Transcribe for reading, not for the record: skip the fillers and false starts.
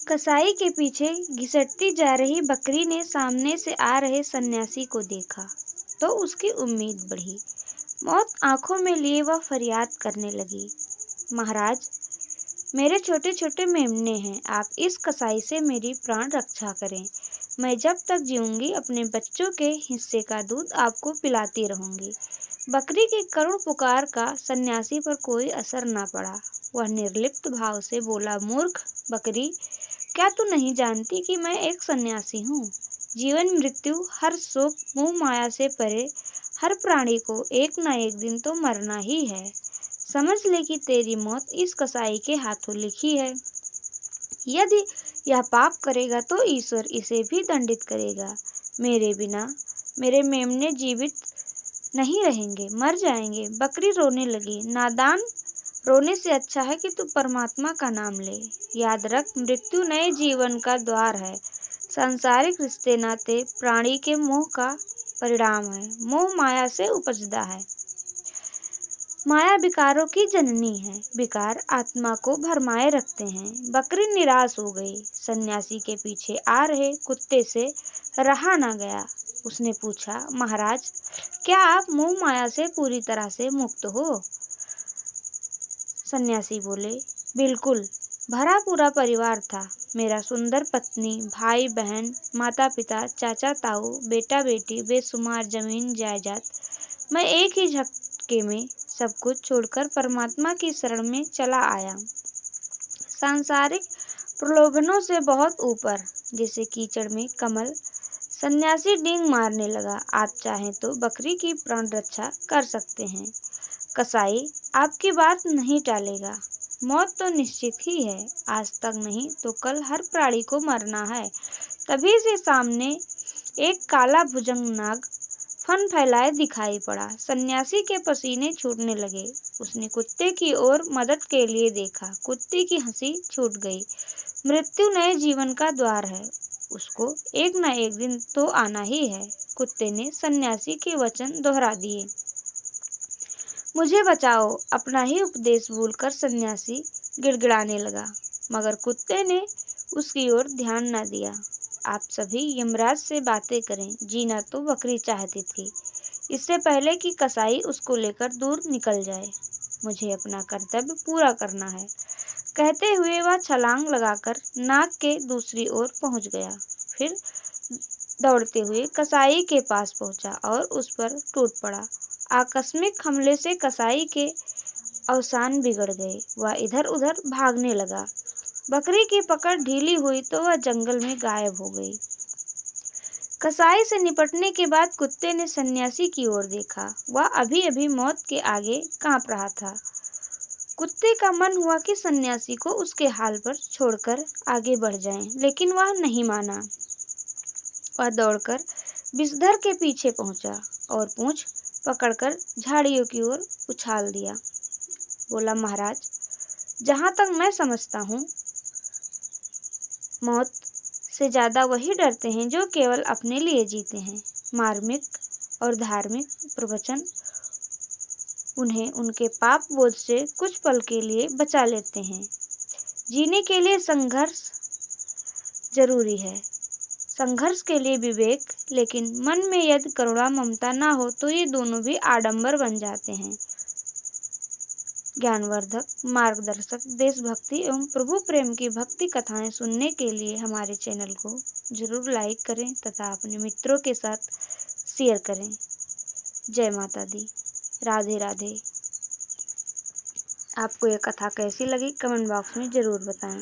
कसाई के पीछे घिसटती जा रही बकरी ने सामने से आ रहे सन्यासी को देखा तो उसकी उम्मीद बढ़ी। मौत आंखों में लिए वह फरियाद करने लगी, महाराज, मेरे छोटे छोटे मेमने हैं, आप इस कसाई से मेरी प्राण रक्षा करें। मैं जब तक जीऊंगी अपने बच्चों के हिस्से का दूध आपको पिलाती रहूंगी। बकरी की करुण पुकार का सन्यासी पर कोई असर न पड़ा। वह निर्लिप्त भाव से बोला, मूर्ख बकरी, क्या तू नहीं जानती कि मैं एक सन्यासी हूँ? जीवन मृत्यु, हर सुख, मोह माया से परे हर प्राणी को एक न एक दिन तो मरना ही है। समझ ले कि तेरी मौत इस कसाई के हाथों लिखी है। यदि यह पाप करेगा तो ईश्वर इसे भी दंडित करेगा। मेरे बिना मेरे मेमने जीवित नहीं रहेंगे, मर जाएंगे। बकरी रोने लगी, नादान, रोने से अच्छा है कि तू परमात्मा का नाम ले। याद रख, मृत्यु नए जीवन का द्वार है। सांसारिक रिश्ते नाते प्राणी के मोह का परिणाम है। मोह माया से उपजता है। माया विकारों की जननी है। विकार आत्मा को भरमाए रखते हैं। बकरी निराश हो गई। सन्यासी के पीछे आ रहे कुत्ते से रहा न गया। उसने पूछा, महाराज, क्या आप मोह माया से पूरी तरह से मुक्त हो? सन्यासी बोले, बिल्कुल। भरा पूरा परिवार था। मेरा सुंदर पत्नी, भाई बहन, माता पिता, चाचा ताऊ, बेटा बेटी, बेशुमार जमीन जायदाद। मैं एक ही झटके में सब कुछ छोड़कर परमात्मा की शरण में चला आया। सांसारिक प्रलोभनों से बहुत ऊपर, जैसे कीचड़ में कमल। सन्यासी डींग मारने लगा, आप चाहें तो बकरी की प्राण रक्षा कर सकते हैं। कसाई आपकी बात नहीं टालेगा। मौत तो निश्चित ही है। आज तक नहीं तो कल हर प्राणी को मरना है। तभी से सामने एक काला भुजंग नाग फन फैलाए दिखाई पड़ा। सन्यासी के पसीने छूटने लगे। उसने कुत्ते की ओर मदद के लिए देखा। कुत्ते की हंसी छूट गई। मृत्यु नए जीवन का द्वार है। उसको एक न एक दिन तो आना ही है। कुत्ते ने सन्यासी के वचन दोहरा दिए। मुझे बचाओ, अपना ही उपदेश भूलकर सन्यासी गिड़गिड़ाने लगा, मगर कुत्ते ने उसकी ओर ध्यान न दिया। आप सभी यमराज से बातें करें, जीना तो बकरी चाहती थी, इससे पहले कि कसाई उसको लेकर दूर निकल जाए। मुझे अपना कर्तव्य पूरा करना है। कहते हुए वह छलांग लगाकर नाग के दूसरी ओर पहुंच गया। फिर दौड़ते हुए कसाई के पास पहुंचा और उस पर टूट पड़ा। आकस्मिक हमले से कसाई के अवसान बिगड़ गए। वह इधर उधर भागने लगा। बकरी की पकड़ ढीली हुई तो वह जंगल में गायब हो गई। कसाई से निपटने के बाद कुत्ते ने सन्यासी की ओर देखा। वह अभी अभी मौत के आगे कांप रहा था। कुत्ते का मन हुआ कि सन्यासी को उसके हाल पर छोड़कर आगे बढ़ जाए, लेकिन वह नहीं माना। वह दौड़कर विषधर के पीछे पहुंचा और पूंछ पकड़कर झाड़ियों की ओर उछाल दिया। बोला, महाराज, जहां तक मैं समझता हूँ, मौत से ज्यादा वही डरते हैं जो केवल अपने लिए जीते हैं। मार्मिक और धार्मिक प्रवचन उन्हें उनके पाप बोझ से कुछ पल के लिए बचा लेते हैं। जीने के लिए संघर्ष जरूरी है। संघर्ष के लिए विवेक, लेकिन मन में यदि करुणा ममता ना हो तो ये दोनों भी आडंबर बन जाते हैं। ज्ञानवर्धक, मार्गदर्शक, देशभक्ति एवं प्रभु प्रेम की भक्ति कथाएं सुनने के लिए हमारे चैनल को जरूर लाइक करें तथा अपने मित्रों के साथ शेयर करें। जय माता दी। राधे राधे। आपको यह कथा कैसी लगी कमेंट बॉक्स में जरूर बताएं।